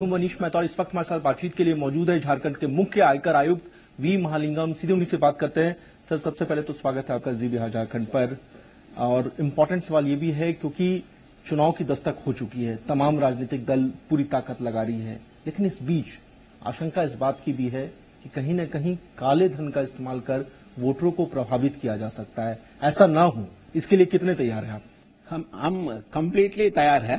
मनीष मेहता इस वक्त हमारे साथ बातचीत के लिए मौजूद है झारखंड के मुख्य आयकर आयुक्त वी महालिंगम। सीधे उन्हीं से बात करते हैं। सर, सबसे पहले तो स्वागत है आपका जी बिहार झारखंड पर। और इम्पोर्टेंट सवाल ये भी है क्योंकि चुनाव की दस्तक हो चुकी है, तमाम राजनीतिक दल पूरी ताकत लगा रही है, लेकिन इस बीच आशंका इस बात की भी है कि कहीं न कहीं काले धन का इस्तेमाल कर वोटरों को प्रभावित किया जा सकता है। ऐसा ना हो, इसके लिए कितने तैयार हैं आप? हम कंप्लीटली तैयार है।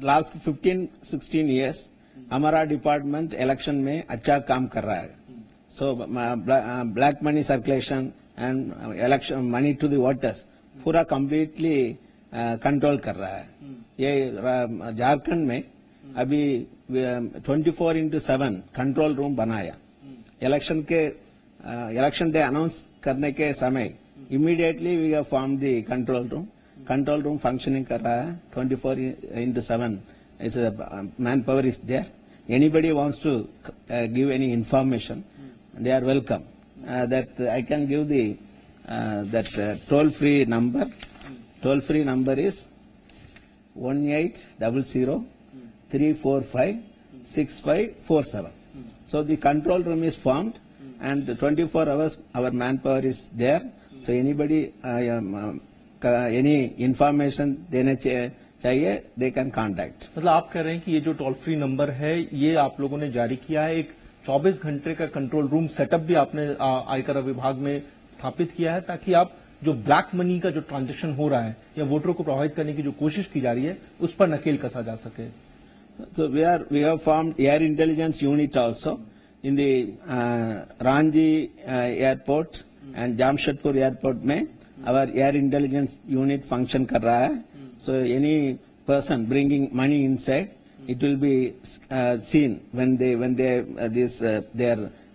लास्ट 15-16 इयर्स हमारा डिपार्टमेंट इलेक्शन में अच्छा काम कर रहा है। So black money circulation and election money to the voters पूरा कंप्लीटली कंट्रोल कर रहा है। ये झारखंड में अभी 24/7 कंट्रोल रूम बनाया। इलेक्शन डे अनाउंस करने के समय immediately we have form the control room functioning कर रहा है 24/7. It's manpower is there. Anybody wants to give any information, they are welcome. That I can give the toll-free number. Toll-free number is 1800-345-6547. So the control room is formed, and 24 hours our manpower is there. So anybody any information देने चाहिए, they can contact. मतलब आप कह रहे हैं कि ये जो टोल फ्री नंबर है ये आप लोगों ने जारी किया है, एक 24 घंटे का कंट्रोल रूम सेटअप भी आपने आयकर विभाग में स्थापित किया है, ताकि आप जो ब्लैक मनी का जो ट्रांजैक्शन हो रहा है या वोटरों को प्रभावित करने की जो कोशिश की जा रही है उस पर नकेल कसा जा सके। So we have formed air intelligence unit also in the Ranchi airport and Jamshedpur airport में our air intelligence unit function कर रहा है। So any person bringing money inside, it will be seen when their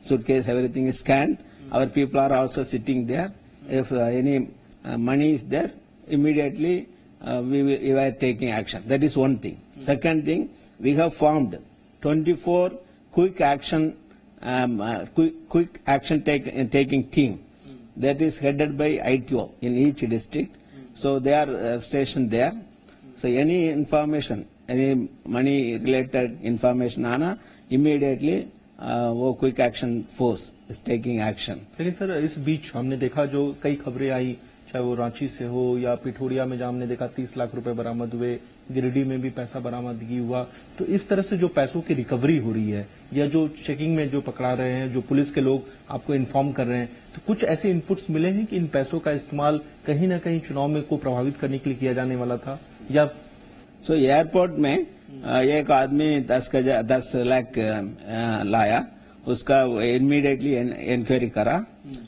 suitcase, everything is scanned. Our people are also sitting there. If any money is there, immediately we are taking action. That is one thing. Second thing, we have formed 24 quick action taking team. That is headed by ITO in each district. So they are stationed there. So any information, any money related information आना, immediately वो quick action force is taking action. लेकिन sir, इस बीच हमने देखा जो कई खबरें आई, चाहे वो रांची से हो या पिठोरिया में जहां हमने देखा 30 लाख रुपए बरामद हुए, गिरिडीह में भी पैसा बरामदगी हुआ। तो इस तरह से जो पैसों की रिकवरी हो रही है या जो चेकिंग में जो पकड़ा रहे हैं, जो पुलिस के लोग आपको इन्फॉर्म कर रहे हैं, तो कुछ ऐसे इनपुट्स मिले हैं कि इन पैसों का इस्तेमाल कहीं ना कहीं चुनाव में को प्रभावित करने के लिए किया जाने वाला था? या सो एयरपोर्ट में एक आदमी 10 लाख लाया, उसका इमीडिएटली इंक्वायरी करा।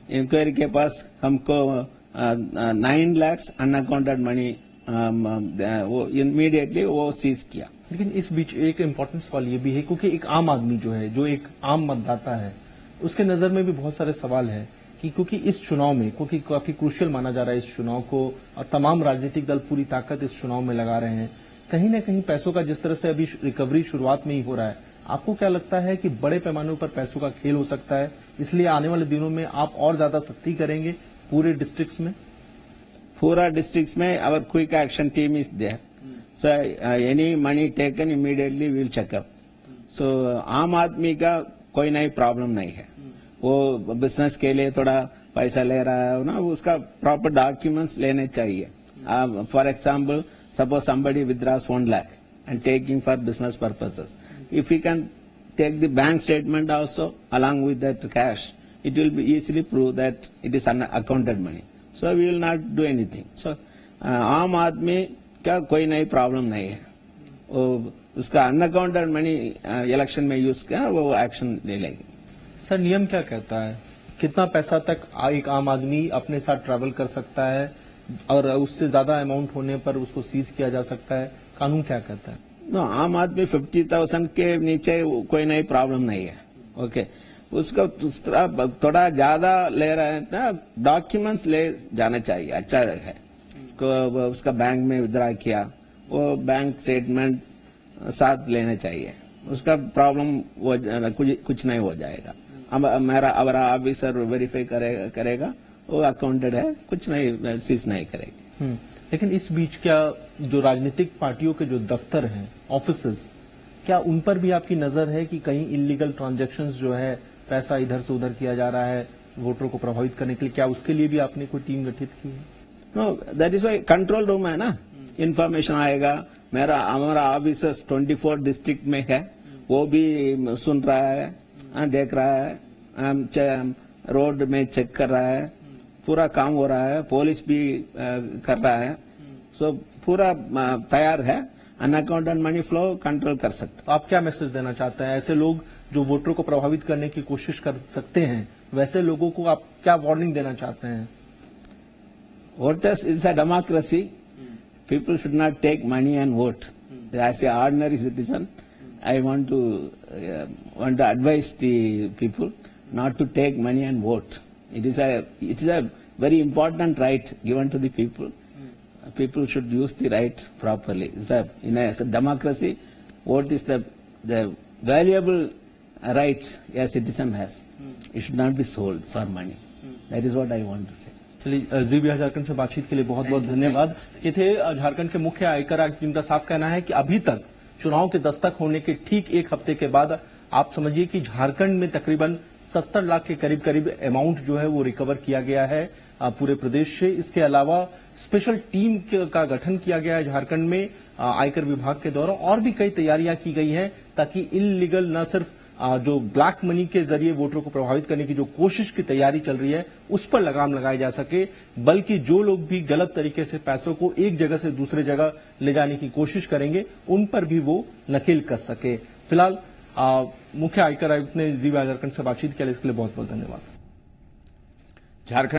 इंक्वायरी के पास हमको 9 लाख अनअकाउंटेड मनी वो इमीडिएटली वो सीज किया। लेकिन इस बीच एक इम्पोर्टेंट सवाल ये भी है, क्योंकि एक आम आदमी जो है, जो एक आम मतदाता है, उसके नजर में भी बहुत सारे सवाल है कि क्योंकि इस चुनाव में, क्योंकि काफी क्रूशियल माना जा रहा है इस चुनाव को और तमाम राजनीतिक दल पूरी ताकत इस चुनाव में लगा रहे हैं, कहीं न कहीं पैसों का जिस तरह से अभी रिकवरी शुरुआत में ही हो रहा है, आपको क्या लगता है कि बड़े पैमाने पर पैसों का खेल हो सकता है? इसलिए आने वाले दिनों में आप और ज्यादा सख्ती करेंगे पूरे डिस्ट्रिक्ट्स में? पूरा डिस्ट्रिक्ट्स में our quick action team is there. So any money taken immediately will checkup. सो आम आदमी का कोई नई प्रॉब्लम नहीं है। वो बिजनेस के लिए थोड़ा पैसा ले रहा है ना, उसका प्रॉपर डॉक्यूमेंट्स लेने चाहिए। For example, suppose somebody withdraws 1 lakh and taking for business purposes. If he can take the bank statement also along with that cash, it will be easily prove that it is unaccounted money. So we will not do anything. So आम आदमी का कोई नई problem नहीं है। उसका unaccounted money election में use किया, वो एक्शन ले लेगी। सर, नियम क्या कहता है? कितना पैसा तक एक आम आदमी अपने साथ ट्रैवल कर सकता है और उससे ज्यादा अमाउंट होने पर उसको सीज किया जा सकता है? कानून क्या कहता है? आम आदमी 50,000 के नीचे कोई नई प्रॉब्लम नहीं है। ओके, उसका थोड़ा ज्यादा ले रहा है ना, डॉक्यूमेंट्स ले जाना चाहिए, अच्छा है। उसका बैंक में विड्रॉ किया, वो बैंक स्टेटमेंट साथ लेना चाहिए, उसका प्रॉब्लम कुछ नहीं हो जाएगा। अब हमारा ऑफिसर वेरीफाई करेगा, वो अकाउंटेड है, कुछ नहीं सीज नहीं करेगी। लेकिन इस बीच क्या जो राजनीतिक पार्टियों के जो दफ्तर हैं, ऑफिसेस, क्या उन पर भी आपकी नजर है कि कहीं इलीगल ट्रांजैक्शंस जो है, पैसा इधर से उधर किया जा रहा है वोटरों को प्रभावित करने के लिए, क्या उसके लिए भी आपने कोई टीम गठित की है? No, that is why control room है ना, इंफॉर्मेशन आएगा। हमारा ऑफिसर्स 24 डिस्ट्रिक्ट में है, वो भी सुन रहा है, देख रहा है, रोड में चेक कर रहा है, पूरा काम हो रहा है, पुलिस भी कर रहा है। सो पूरा तैयार है, अनअकाउंटेड मनी फ्लो कंट्रोल कर सकते। तो आप क्या मैसेज देना चाहते हैं? ऐसे लोग जो वोटरों को प्रभावित करने की कोशिश कर सकते हैं, वैसे लोगों को आप क्या वार्निंग देना चाहते हैं? Voters is a democracy. People should not take money and vote. As an ordinary citizen, I want to advise the people not to take money and vote. It is a very important right given to the people. People should use the right properly. As a democracy, vote is the valuable right a citizen has. It should not be sold for money. That is what I want to say. चलिए, जी बिहार झारखंड से बातचीत के लिए बहुत बहुत धन्यवाद। ये थे झारखंड के मुख्य आयकर आयुक्त, जिनका साफ कहना है कि अभी तक चुनाव के दस्तक होने के ठीक एक हफ्ते के बाद आप समझिए कि झारखंड में तकरीबन 70 लाख के करीब अमाउंट जो है वो रिकवर किया गया है पूरे प्रदेश से। इसके अलावा स्पेशल टीम का गठन किया गया है झारखंड में आयकर विभाग के द्वारा, और भी कई तैयारियां की गई हैं ताकि इलीगल न सिर्फ जो ब्लैक मनी के जरिए वोटरों को प्रभावित करने की जो कोशिश की तैयारी चल रही है उस पर लगाम लगाई जा सके, बल्कि जो लोग भी गलत तरीके से पैसों को एक जगह से दूसरे जगह ले जाने की कोशिश करेंगे उन पर भी वो नकेल कस सके। फिलहाल मुख्य आयकर आयुक्त ने जी बिहार झारखंड से बातचीत के लिए इसके लिए बहुत बहुत धन्यवाद। झारखंड